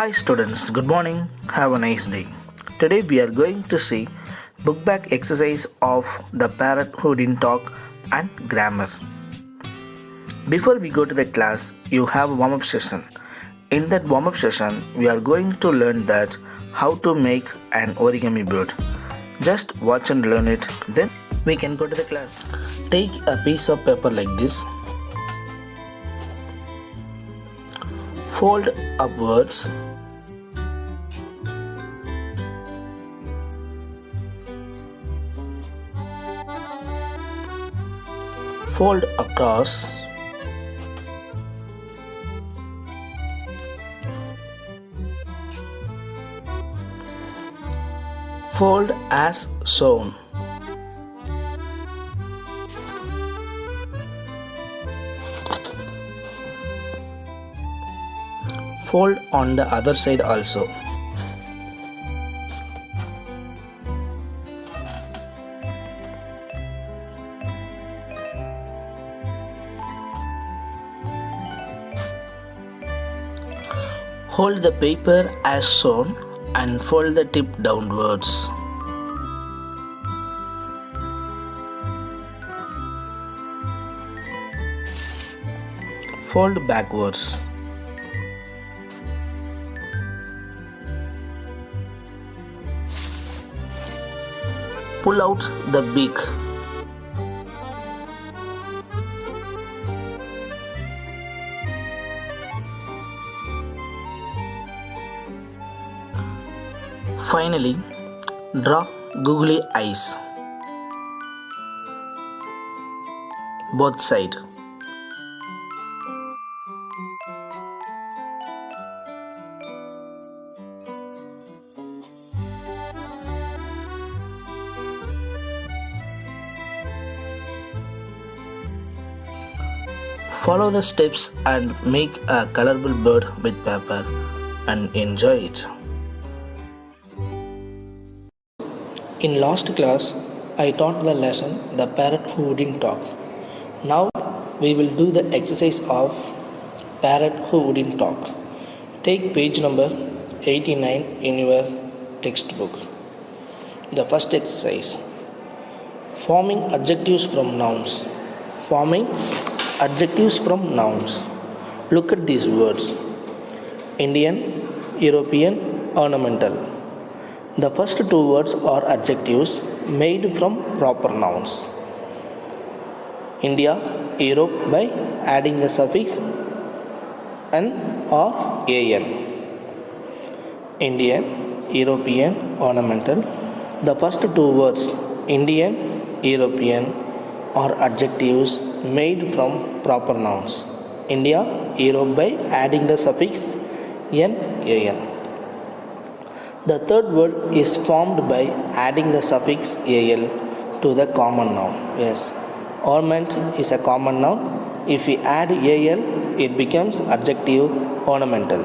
Hi students, good morning. Have a nice day. Today we are going to see book back exercise of the Parrot who didn't talk and grammar. Before we go to the class, you have a warm-up session. In that warm-up session, we are going to learn that how to make an origami bird. Just watch and learn it, then we can go to the class. Take a piece of paper like this. Fold upwards. Fold across. Fold as shown. Fold on the other side also. Hold the paper as shown and fold the tip downwards. Fold backwards. Pull out the beak. Finally, draw googly eyes. Both sides. Follow the steps and make a colorful bird with paper and enjoy it. In last class, I taught the lesson The Parrot Who Wouldn't Talk. Now we will do the exercise of Parrot Who Wouldn't Talk. Take page number 89 in your textbook. The first exercise. Forming adjectives from nouns. Forming adjectives from nouns. Look at these words. Indian, European, ornamental. The first two words are adjectives made from proper nouns. India, Europe by adding the suffix an or an. Indian, European, ornamental. The first two words Indian, European are adjectives made from proper nouns. India, Europe by adding the suffix an. The third word is formed by adding the suffix al to the common noun. Yes, ornament is a common noun. If we add al, it becomes adjective ornamental.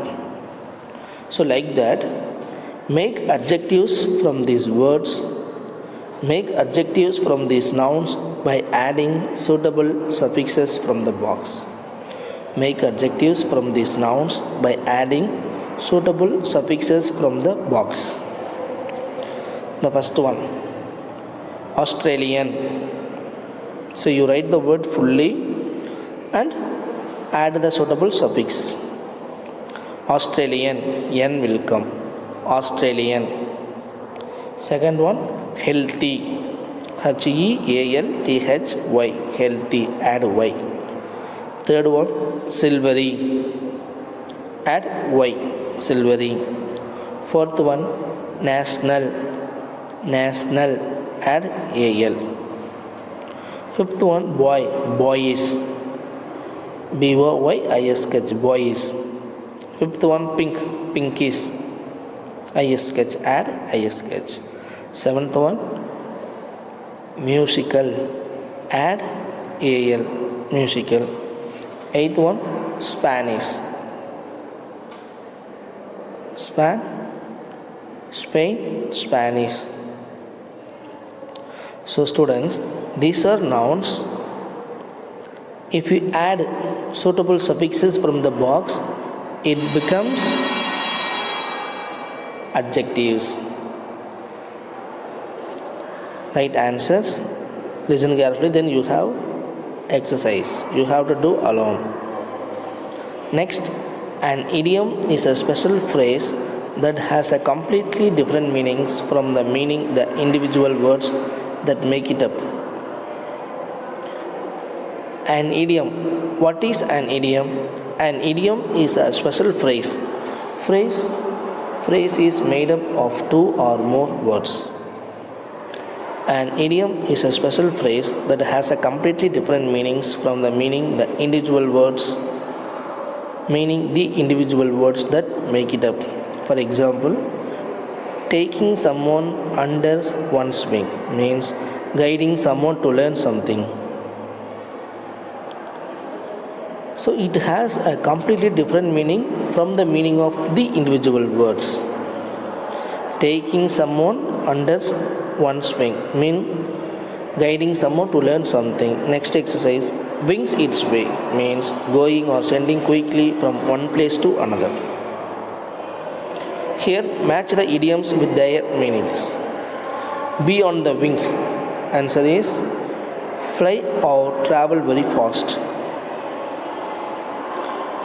So like that, make adjectives from these words. Make adjectives from these nouns by adding suitable suffixes from the box. Make adjectives from these nouns by adding suitable suffixes from the box. The first one, Australian. So you write the word fully and add the suitable suffix. Australian, N will come. Australian. Second one, healthy. Healthy. Healthy. Add Y. Third one, silvery. Add Y. Silvery. Fourth one, national. National. Add AL. Fifth one, boy. Boys. BOYIS sketch. Boys. Fifth one, pink. Pinkies. IS sketch. Add IS sketch. Seventh one, musical. Add AL. Musical. Eighth one, Spanish. Spain, Spanish. So students, these are nouns. If we add suitable suffixes from the box, it becomes adjectives. Right answers. Listen carefully, then you have exercise. You have to do alone. Next, an idiom is a special phrase that has a completely different meanings from the meaning the individual words that make it up. An idiom. What is an idiom? An idiom is a special phrase. Phrase is made up of two or more words. An idiom is a special phrase that has a completely different meanings from the meaning the individual words that make it up. For example, taking someone under one's wing means guiding someone to learn something. So it has a completely different meaning from the meaning of the individual words. Taking someone under one's wing means guiding someone to learn something. Next exercise, wings its way means going or sending quickly from one place to another. Here, match the idioms with their meanings. Be on the wing. Answer is fly or travel very fast.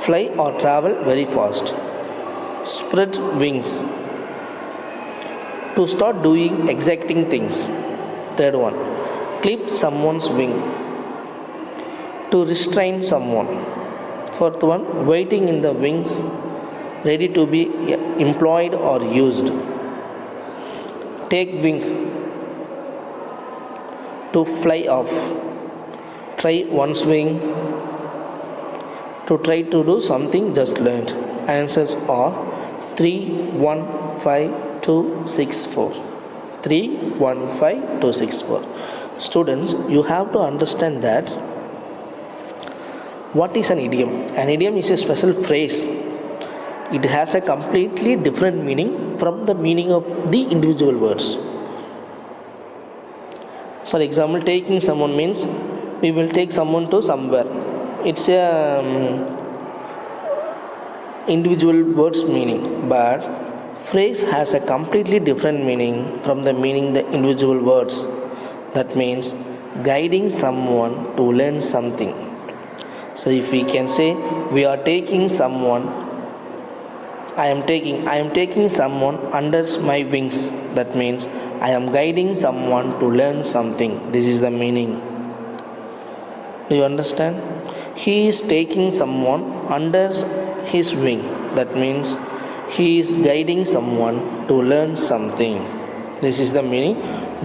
Fly or travel very fast. Spread wings. To start doing exacting things. Third one, clip someone's wing. To restrain someone. Fourth one, waiting in the wings, ready to be employed or used. Take wing. To fly off. Try one's wing. To try to do something just learned. Answers are 3, 1, 5, 2, 6, 4. 3, 1, 5, 2, 6, 4. Students, you have to understand that what is an idiom? An idiom is a special phrase. It has a completely different meaning from the meaning of the individual words. For example, taking someone means we will take someone to somewhere. It's a individual words meaning, but phrase has a completely different meaning from the meaning the individual words. That means guiding someone to learn something. So if we can say we are taking someone, I am taking someone under my wings. That means I am guiding someone to learn something. This is the meaning. Do you understand? He is taking someone under his wing. That means he is guiding someone to learn something. This is the meaning.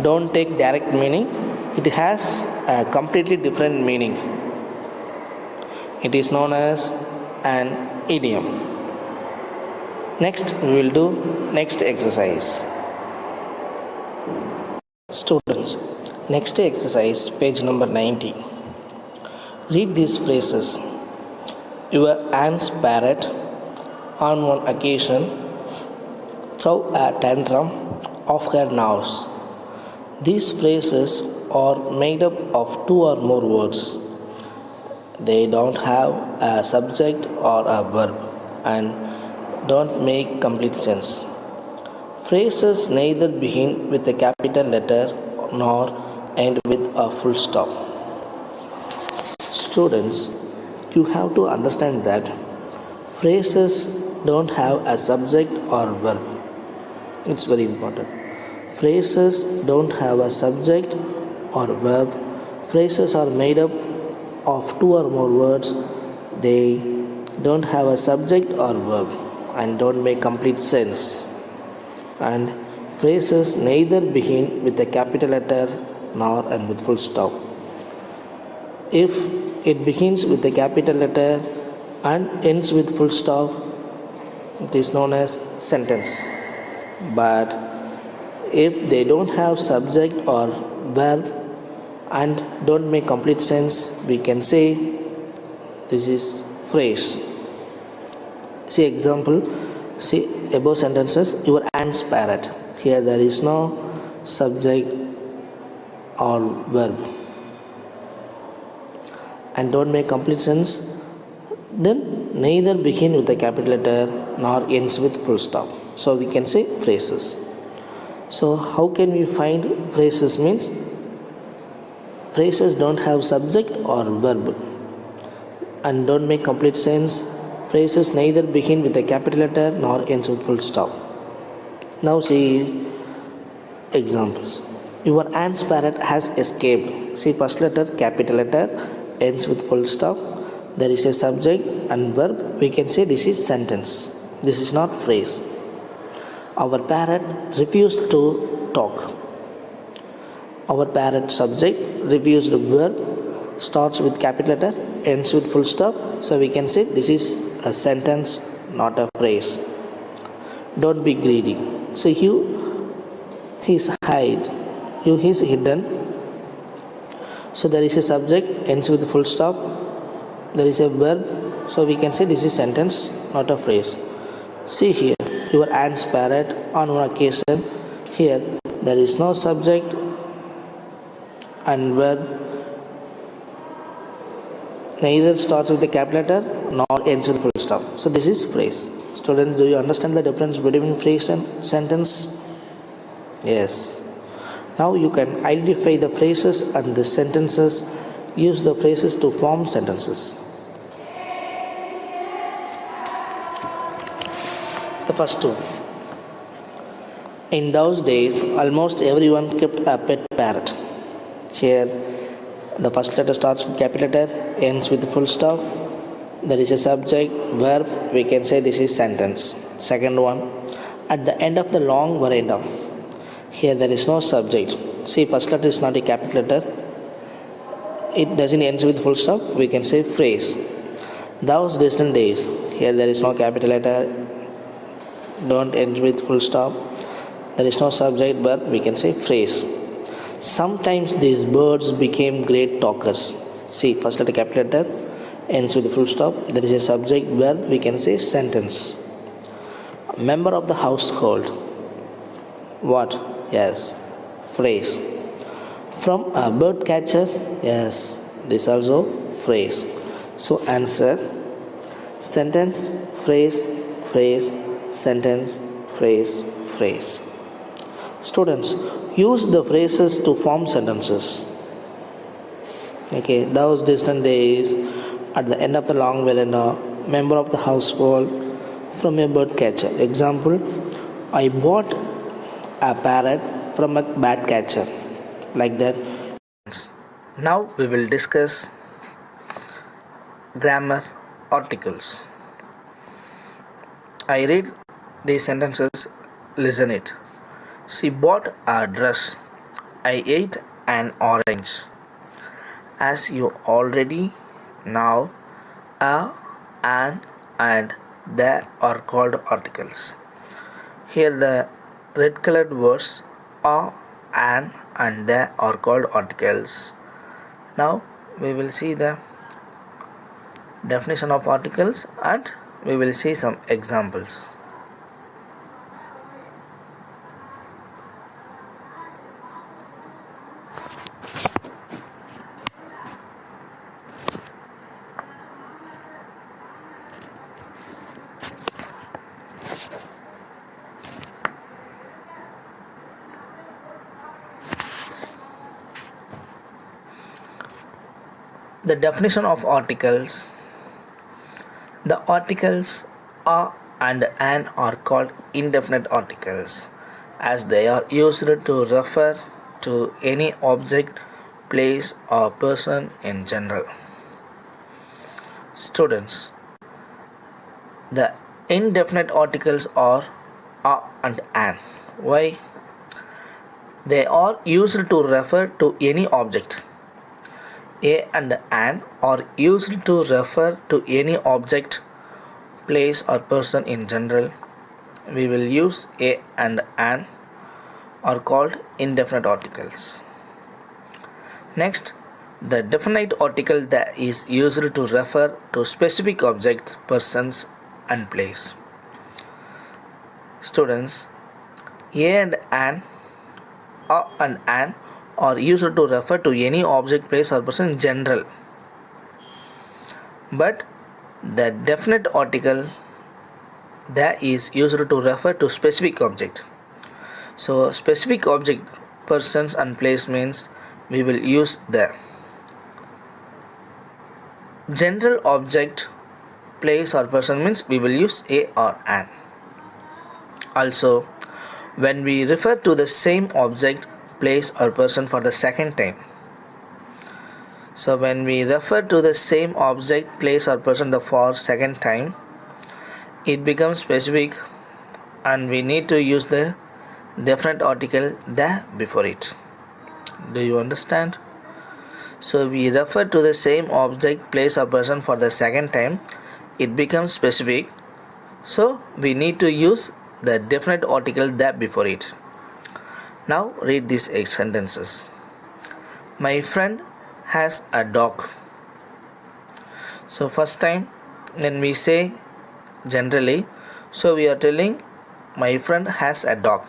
Don't take direct meaning. It has a completely different meaning. It is known as an idiom. Next, we will do next exercise. Students, next exercise, page number 90. Read these phrases. Your aunt's parrot on one occasion threw a tantrum of her nerves. These phrases are made up of two or more words. They don't have a subject or a verb and don't make complete sense. Phrases neither begin with a capital letter nor end with a full stop. Students, you have to understand that phrases don't have a subject or verb. It's very important. Phrases don't have a subject or verb. Phrases are made up of two or more words. They don't have a subject or verb and don't make complete sense. And phrases neither begin with a capital letter nor end with full stop. If it begins with a capital letter and ends with full stop, it is known as sentence. But if they don't have subject or verb and don't make complete sense, we can say this is phrase. See example, see above sentences, your aunt's parrot. Here there is no subject or verb and don't make complete sense, then neither begin with a capital letter nor ends with full stop. So we can say phrases. So how can we find phrases means phrases don't have subject or verb and don't make complete sense. Phrases neither begin with a capital letter nor ends with full stop. Now see examples. Your aunt's parrot has escaped. See first letter capital letter ends with full stop. There is a subject and verb. We can say this is sentence. This is not phrase. Our parrot refused to talk. Our parrot subject refused verb starts with capital letter ends with full stop. So we can say this is a sentence, not a phrase. Don't be greedy. So he's hide. You is hidden. So there is a subject ends with full stop. There is a verb. So we can say this is sentence, not a phrase. See here, your aunt's parrot on one occasion. Here there is no subject and verb. Neither starts with the capital letter nor ends with full stop. So this is phrase. Students, do you understand the difference between phrase and sentence? Yes. Now you can identify the phrases and the sentences. Use the phrases to form sentences. The first two. In those days, almost everyone kept a pet parrot. Here, the first letter starts with capital letter, ends with full stop. There is a subject, verb. We can say this is sentence. Second one, at the end of the long veranda. Here there is no subject. See, first letter is not a capital letter. It doesn't end with full stop. We can say phrase. Those distant days. Here there is no capital letter. Don't end with full stop. There is no subject, but we can say phrase. Sometimes these birds became great talkers. See, first letter capital letter ends with full stop. There is a subject, verb. We can say sentence. Member of the household. What? Yes, phrase. From a bird catcher. Yes, this also phrase. So answer sentence, phrase, phrase, sentence, phrase, phrase. Students, use the phrases to form sentences. Okay, those distant days, at the end of the long veranda, member of the household, from a bird catcher. Example, I bought a parrot from a bat catcher. Like that. Now we will discuss grammar articles. I read these sentences, listen it. She bought a dress. I ate an orange. As you already know, a, an, and the are called articles. Here the red colored words a, an, and the are called articles. Now we will see the definition of articles and we will see some examples. The definition of articles. The articles a and an are called indefinite articles as they are used to refer to any object, place or person in general. Students, the indefinite articles are a and an. Why? They are used to refer to any object. A and an are used to refer to any object, place or person in general. We will use a and an are called indefinite articles. Next, the definite article that is used to refer to specific objects, persons and place. Students, a and an are used to refer to any object, place or person in general. But The definite article that is used to refer to specific object. So specific object, persons and place means we will use the general object, place or person means we will use a or an. Also, when we refer to the same object, place or person for the second time. So when we refer to the same object, place or person for second time, it becomes specific and we need to use the definite article the before it. Do you understand? So we refer to the same object, place or person for the second time, it becomes specific, so we need to use the definite article that before it. Now read these sentences. My friend has a dog. So first time when we say generally, so we are telling my friend has a dog.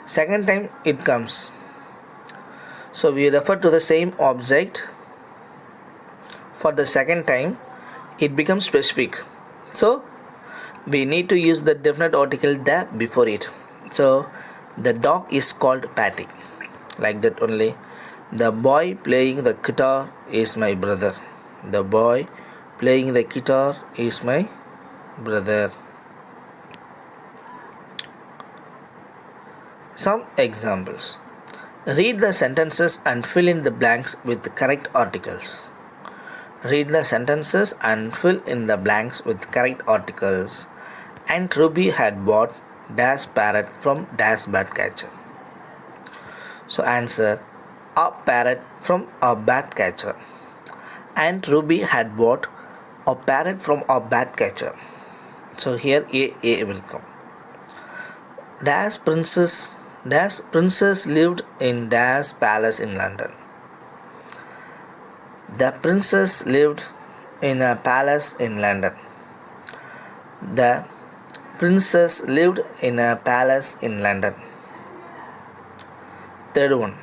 Second time it comes, so we refer to the same object for the second time, it becomes specific, so we need to use the definite article that before it. So the dog is called Patty, like that only. The boy playing the guitar is my brother. The boy playing the guitar is my brother. Some examples. Read the sentences and fill in the blanks with the correct articles. Read the sentences and fill in the blanks with correct articles. Aunt Ruby had bought dash parrot from dash bat catcher. So answer, a parrot from a bat catcher. Aunt Ruby had bought a parrot from a bat catcher. So here A will come. Dash princess lived in dash palace in London. The princess lived in a palace in London. The princess lived in a palace in London. Third one.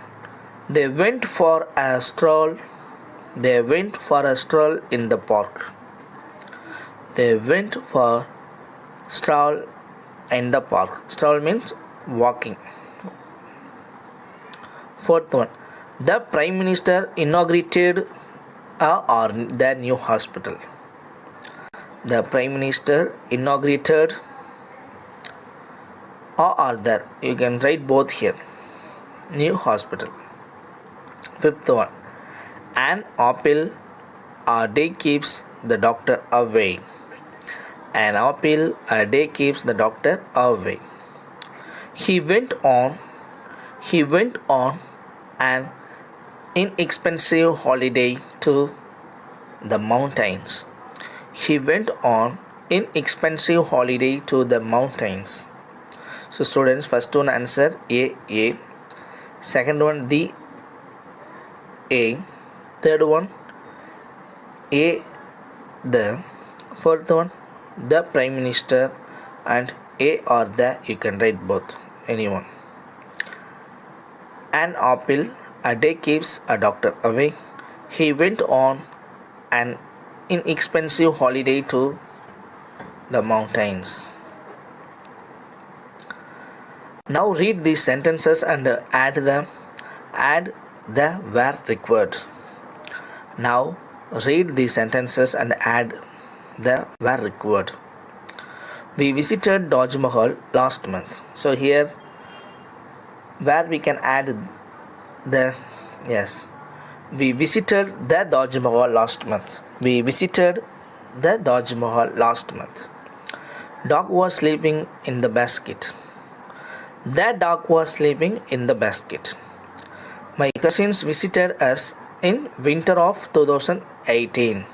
They went for a stroll. They went for a stroll in the park. They went for stroll in the park. Stroll means walking. Fourth one. The Prime Minister inaugurated the new hospital. The Prime Minister inaugurated or there. You can write both here. New hospital. Fifth one. An apple a day keeps the doctor away. An apple a day keeps the doctor away. He went on an inexpensive holiday to the mountains. He went on inexpensive holiday to the mountains. So students, first one answer A. Second one the A. Third one A the. Fourth one the Prime Minister, and A or the, you can write both, anyone. An apple a day keeps a doctor away. He went on an inexpensive holiday to the mountains. Now read these sentences and add the where required. Now read these sentences and add the where required. We visited Taj Mahal last month. So here where we can add the we visited the Taj Mahal last month. We visited the Taj Mahal last month. Dog was sleeping in the basket. The dog was sleeping in the basket. My cousins visited us in winter of 2018.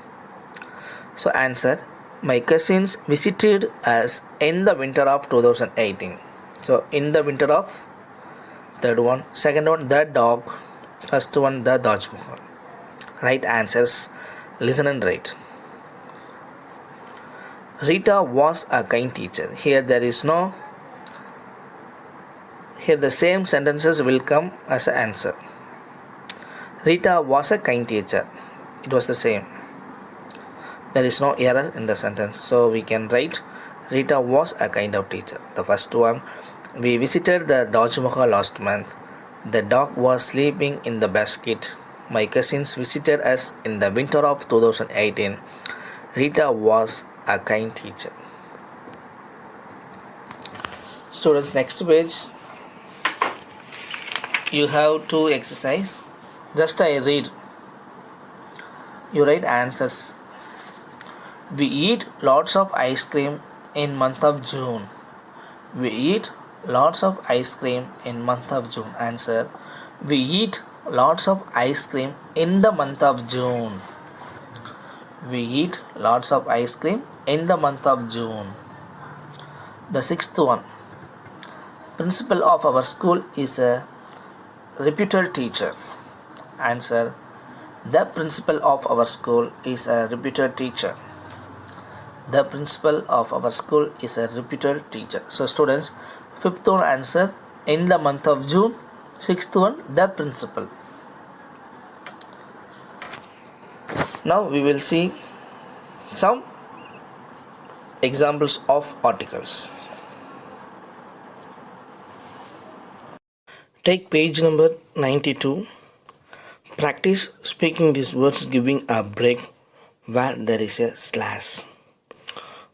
So answer, my cousins visited us in the winter of 2018. So in the winter of, third one. Second one, the dog. First one, the Taj Mahal. Right answers, listen and write. Rita was a kind teacher. Here there is no, here the same sentences will come as an answer. Rita was a kind teacher. It was the same. there is no error in the sentence. So we can write Rita was a kind of teacher. The first one, we visited the Taj Mahal last month. The dog was sleeping in the basket. My cousins visited us in the winter of 2018. Rita was a kind teacher. Students, next page, you have to exercise. Just I read. You write answers. We eat lots of ice cream in month of June. We eat lots of ice cream in month of June. Answer. We eat lots of ice cream in the month of June. We eat lots of ice cream in the month of June. The sixth one. Principal of our school is a reputed teacher. Answer. The principal of our school is a reputed teacher. The principal of our school is a reputed teacher. So students, fifth one answer in the month of June. Sixth one, the principal. Now we will see some examples of articles. Take page number 92. Practice speaking these words giving a break where there is a slash.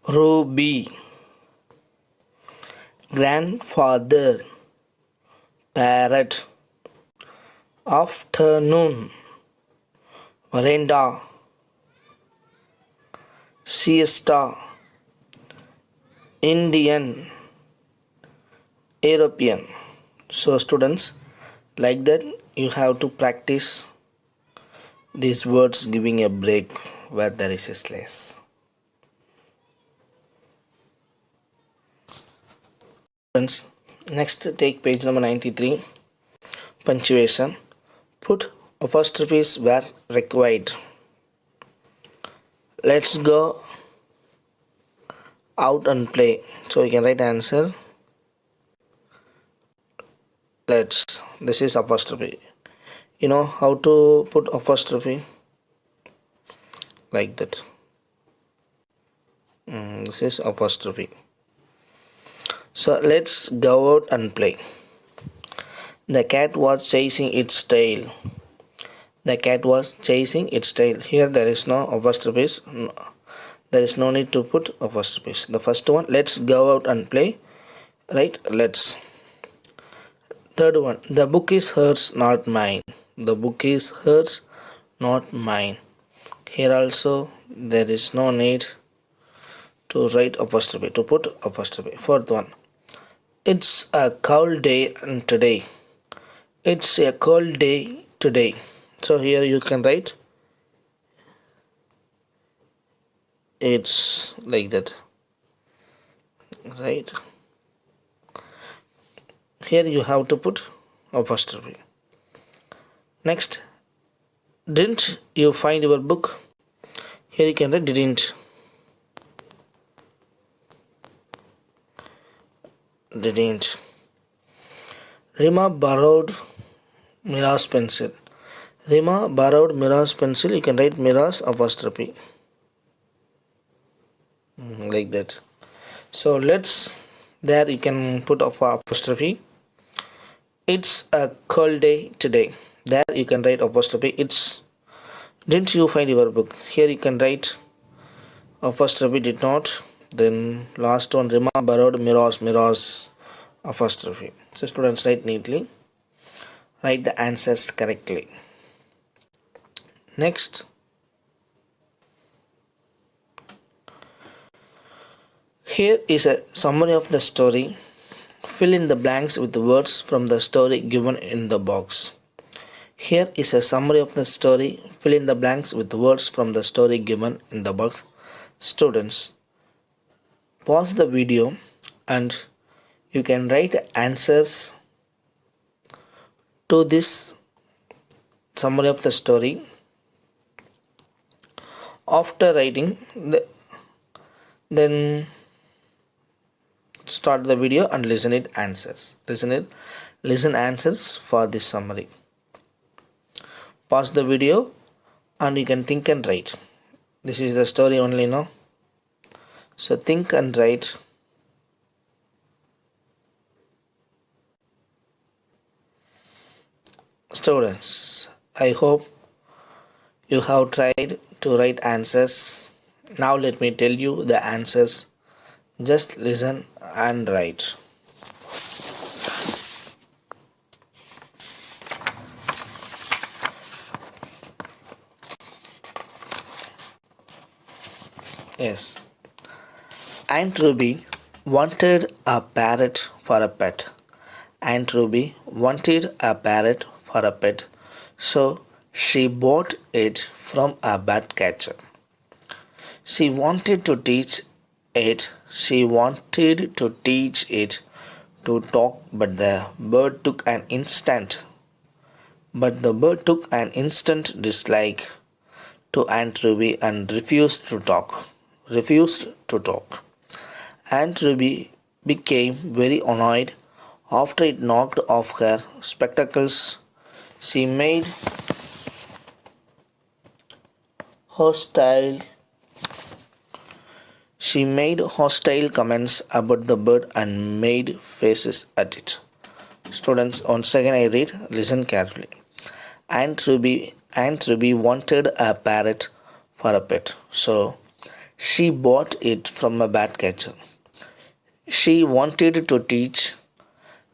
Ruby, grandfather, parrot, afternoon, veranda, siesta, Indian, European. So students, like that you have to practice these words giving a break where there is a slash. Friends, next take page number 93. Punctuation. Put apostrophes where required. Let's go out and play. So you can write answer. Let's. This is apostrophe. You know how to put apostrophe? Like that. This is apostrophe. So let's go out and play. The cat was chasing its tail. The cat was chasing its tail. Here there is no apostrophes. There is no need to put apostrophes. The first one, let's go out and play. Right? Let's. Third one, the book is hers, not mine. The book is hers, not mine. Here also there is no need to write apostrophe, to put apostrophe. Fourth one, it's a cold day today. It's a cold day today. So here you can write it's like that. Right? Here you have to put apostrophe. Next, didn't you find your book? Here you can write didn't. Didn't. Rima borrowed Mira's pencil. Rima borrowed Mira's pencil. You can write Mira's apostrophe. Like that. So let's. There you can put apostrophe. It's a cold day today. There you can write apostrophe. It's. Didn't you find your book? Here you can write apostrophe did not. Then last one, Rima borrowed Mira's apostrophe. So students, write neatly. Write the answers correctly. Next. Here is a summary of the story. Fill in the blanks with the words from the story given in the box. Here is a summary of the story. Fill in the blanks with the words from the story given in the box. Students, pause the video and you can write answers to this summary of the story. After writing, then start the video and listen it answers. Listen answers for this summary. Pause the video and you can think and write. This is the story only, no? So think and write. Students, I hope you have tried to write answers. Now let me tell you the answers. Just listen and write. Yes. Aunt Ruby wanted a parrot for a pet. Aunt Ruby wanted a parrot for a pet, so she bought it from a bat catcher. She wanted to teach she wanted to teach it to talk, but the bird took an instant dislike to Aunt Ruby and refused to talk. Aunt Ruby became very annoyed after it knocked off her spectacles. She made hostile hostile comments about the bird and made faces at it. Students, once again I read, listen carefully. Aunt Ruby wanted a parrot for a pet, so she bought it from a bat catcher. She wanted to teach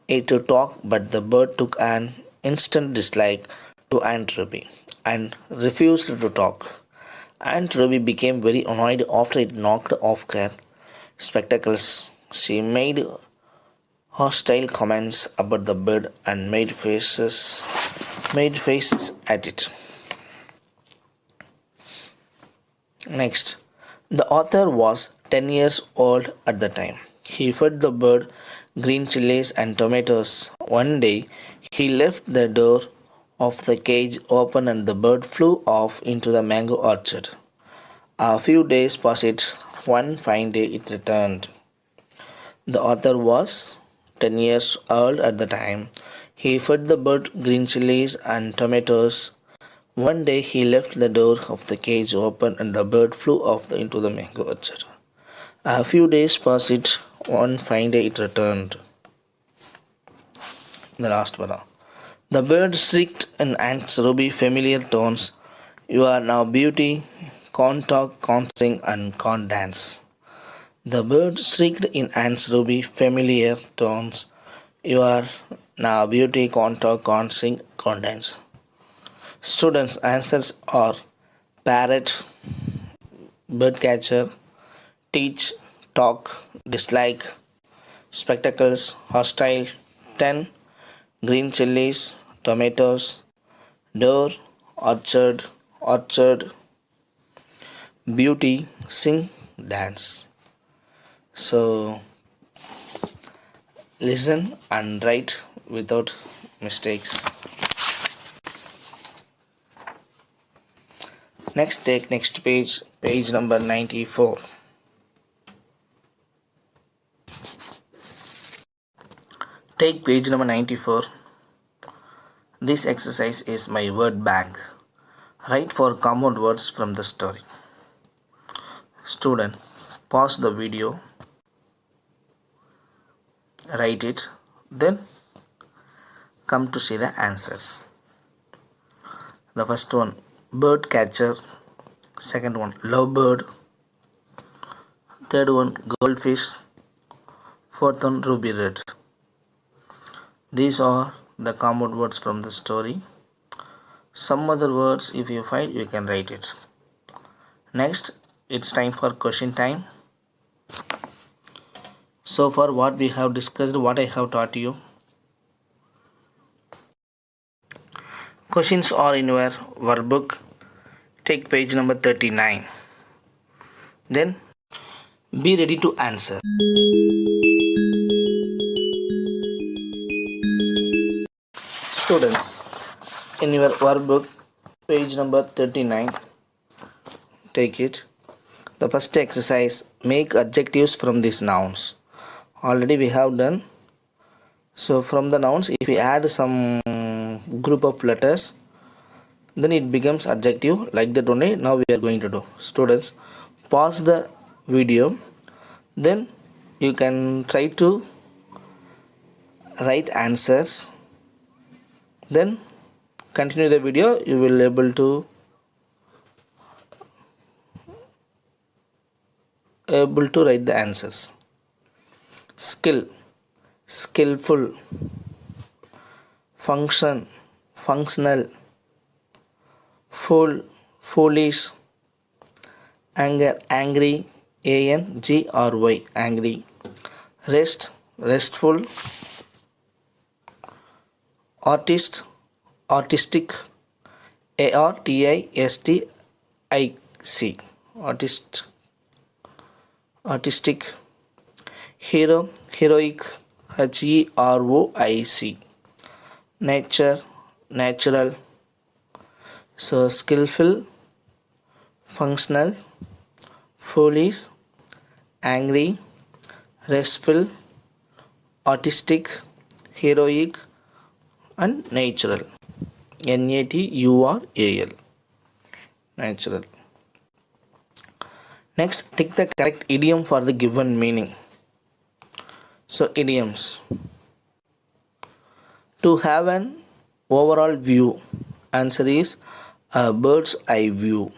it to talk, but the bird took an instant dislike to Aunt Ruby and refused to talk. Aunt Ruby became very annoyed after it knocked off her spectacles. She made hostile comments about the bird and made faces at it. Next, the author was 10 years old at the time. He fed the bird green chilies and tomatoes. One day, he left the door of the cage open and the bird flew off into the mango orchard. A few days passed. One fine day, it returned. The author was 10 years old at the time. He fed the bird green chilies and tomatoes. One day he left the door of the cage open and the bird flew off into the mango orchard. A few days passed. One fine day it returned. The last one. The bird shrieked in Aunt Ruby familiar tones. You are now beauty, can't talk, can't sing, and can't dance. The bird shrieked in Aunt Ruby familiar tones. You are now beauty, can't talk, can't sing, can't dance. Students' answers are parrot, birdcatcher, teach, talk, dislike, spectacles, hostile, 10, green chilies, tomatoes, door, orchard, beauty, sing, dance. So listen and write without mistakes. Next, take next page, page number 94. Take page number 94. This exercise is my word bank. Write for compound words from the story. Student, pause the video, write it, then come to see the answers. The first one, bird catcher. Second one, lovebird. Third one, goldfish. Fourth one, ruby red. These are the common words from the story. Some other words, if you find, you can write it. Next, it's time for question time. So far, what we have discussed, what I have taught you. Questions are in your workbook. Take page number 39. Then, be ready to answer. Students, in your workbook, page number 39, take it. The first exercise, make adjectives from these nouns. Already we have done. So from the nouns, if we add some group of letters, then it becomes adjective. Like that only now we are going to do. Students, pause the video, then you can try to write answers, then continue the video. You will able to write the answers. Skill, skillful, function, functional, fool, foolish, anger, angry, angry, angry, rest, restful, artist, artistic, artistic, artist, artistic, hero, heroic, heroic, nature, natural. So skillful, functional, foolish, angry, restful, artistic, heroic, and natural. natural, natural. Next, take the correct idiom for the given meaning. So idioms. To have an overall view. Answer is a bird's eye view.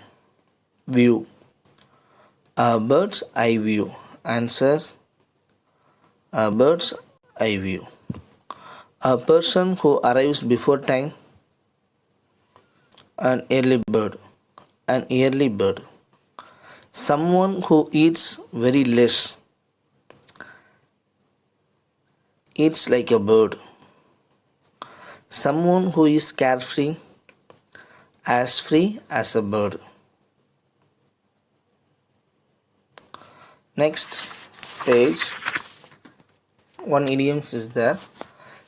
View. A bird's eye view. Answer a bird's eye view. A person who arrives before time. An early bird. An early bird. Someone who eats very less. Eats like a bird. Someone who is carefree. As free as a bird. Next page, one idiom is there.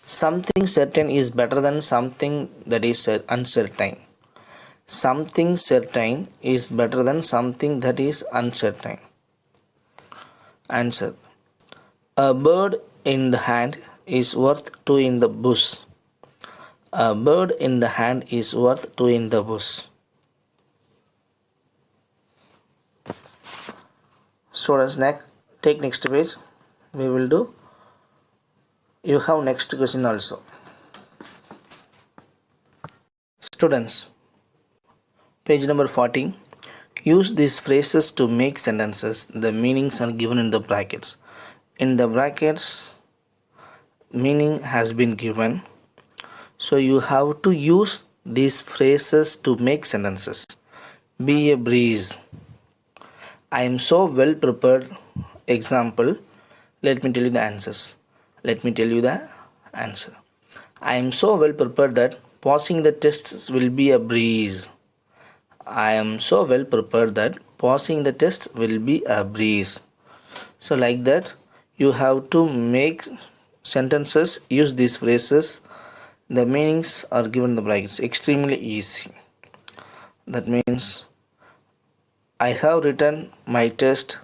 Something certain is better than something that is uncertain. Something certain is better than something that is uncertain. Answer. A bird in the hand is worth two in the bush. A bird in the hand is worth two in the bush. Students, take next page. We will do. You have next question also. Students, page number 14. Use these phrases to make sentences. The meanings are given in the brackets. In the brackets, meaning has been given. So you have to use these phrases to make sentences. Be a breeze. I am so well prepared. Example, let me tell you the answers. Let me tell you the answer. I am so well prepared that passing the tests will be a breeze. I am so well prepared that passing the test will be a breeze. So like that, you have to make sentences, use these phrases. The meanings are given in the brackets. Extremely easy. That means I have written my test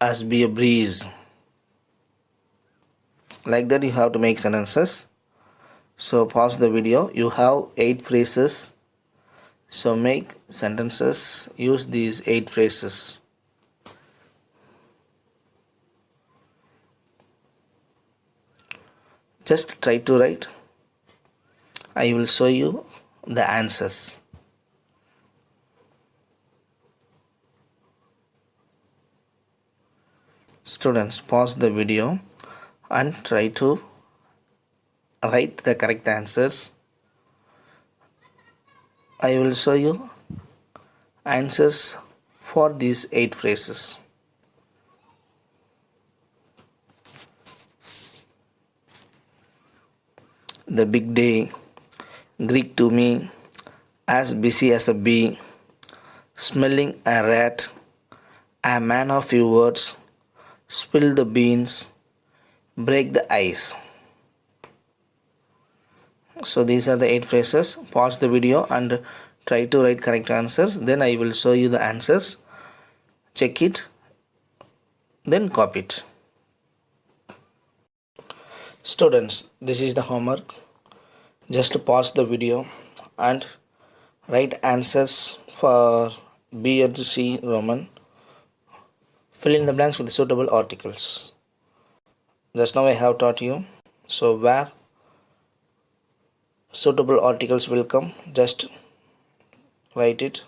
as be a breeze. Like that you have to make sentences. So pause the video. You have 8 phrases. So make sentences. Use these 8 phrases. Just try to write. I will show you the answers. Students, pause the video and try to write the correct answers. I will show you answers for these 8 phrases. The big day, Greek to me, as busy as a bee, smelling a rat, a man of few words, spill the beans, break the ice. So these are the 8 phrases. Pause the video and try to write correct answers. Then I will show you the answers. Check it. Then copy it. Students, this is the homework. Just pause the video and write answers for B and C Roman. Fill in the blanks with suitable articles. Just now I have taught you. So where suitable articles will come, just write it.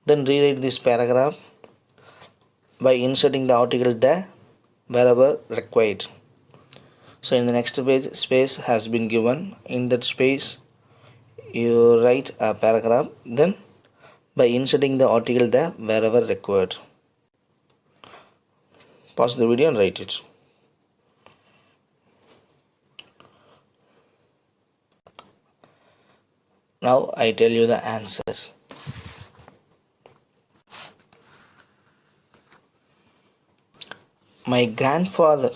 Then rewrite this paragraph by inserting the article there wherever required. So in the next page, space has been given. In that space, you write a paragraph. Then by inserting the article there wherever required. Pause the video and write it. Now I tell you the answers. My grandmother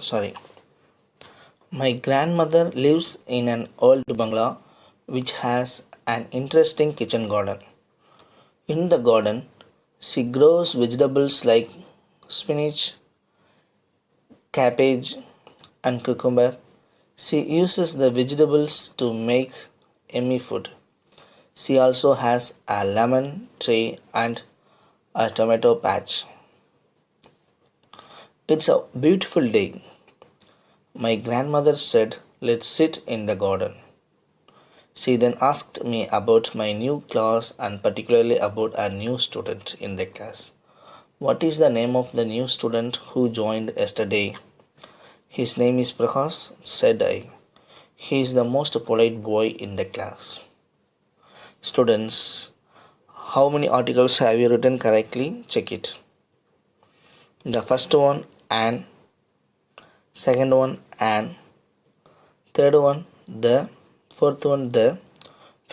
lives in an old bungalow which has an interesting kitchen garden. In the garden, she grows vegetables like spinach, cabbage, and cucumber. She uses the vegetables to make yummy food. She also has a lemon tree and a tomato patch. It's a beautiful day. My grandmother said, "Let's sit in the garden." She then asked me about my new class and particularly about a new student in the class. "What is the name of the new student who joined yesterday?" "His name is Prakash," said I. "He is the most polite boy in the class." Students, how many articles have you written correctly? Check it. The first one, "an," second one, "an," third one, "the," fourth one, "the,"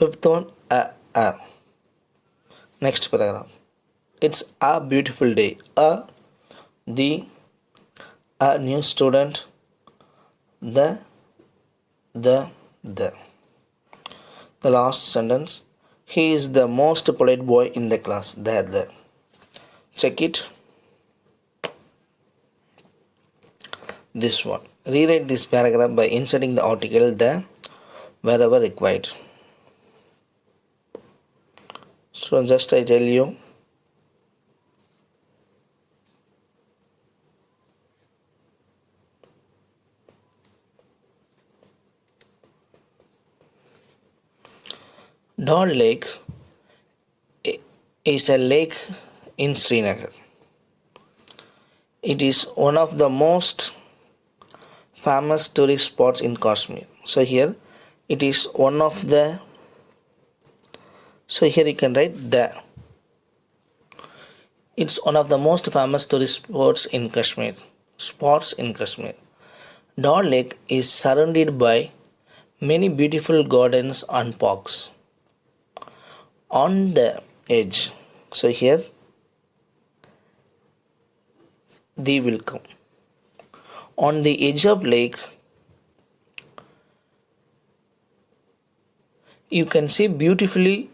fifth one, "a." Next paragraph. It's a beautiful day. A new student, the. The last sentence. He is the most polite boy in the class. The. Check it. This one. Rewrite this paragraph by inserting the article the wherever required. So just I tell you. Dal Lake is a lake in Srinagar. It is one of the most famous tourist spots in Kashmir. So here it is one of the. So here you can write the. It's one of the most famous tourist spots in Kashmir. Dal Lake is surrounded by many beautiful gardens and parks. On the edge, so here they will come. On the edge of lake, you can see beautifully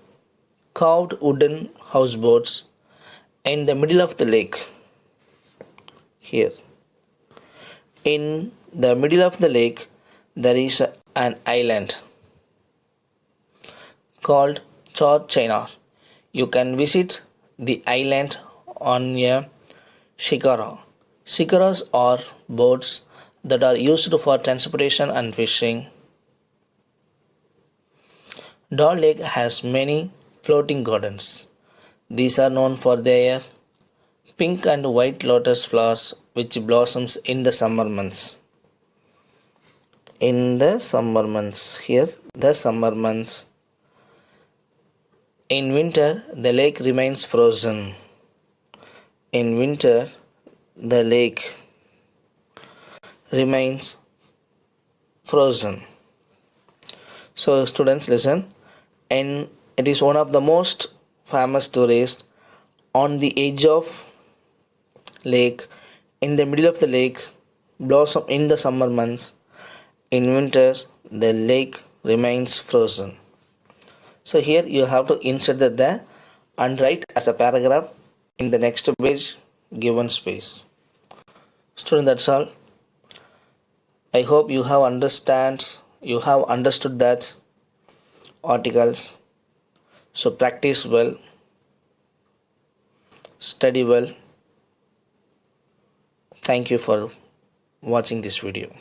carved wooden houseboats in the middle of the lake. Here, in the middle of the lake, there is an island called Chor China. You can visit the island on a shikara. Shikaras are boats that are used for transportation and fishing. Dal Lake has many floating gardens. These are known for their pink and white lotus flowers which blossoms in the summer months. In the summer months, here the summer months. In winter, the lake remains frozen. In winter, the lake remains frozen. So, students, listen. And it is one of the most famous tourists on the edge of lake, in the middle of the lake, blossom in the summer months. In winter, the lake remains frozen. So here you have to insert the there and write as a paragraph in the next page given space. Student, that's all. I hope you have understand you have understood that articles. So practice well, study well. Thank you for watching this video.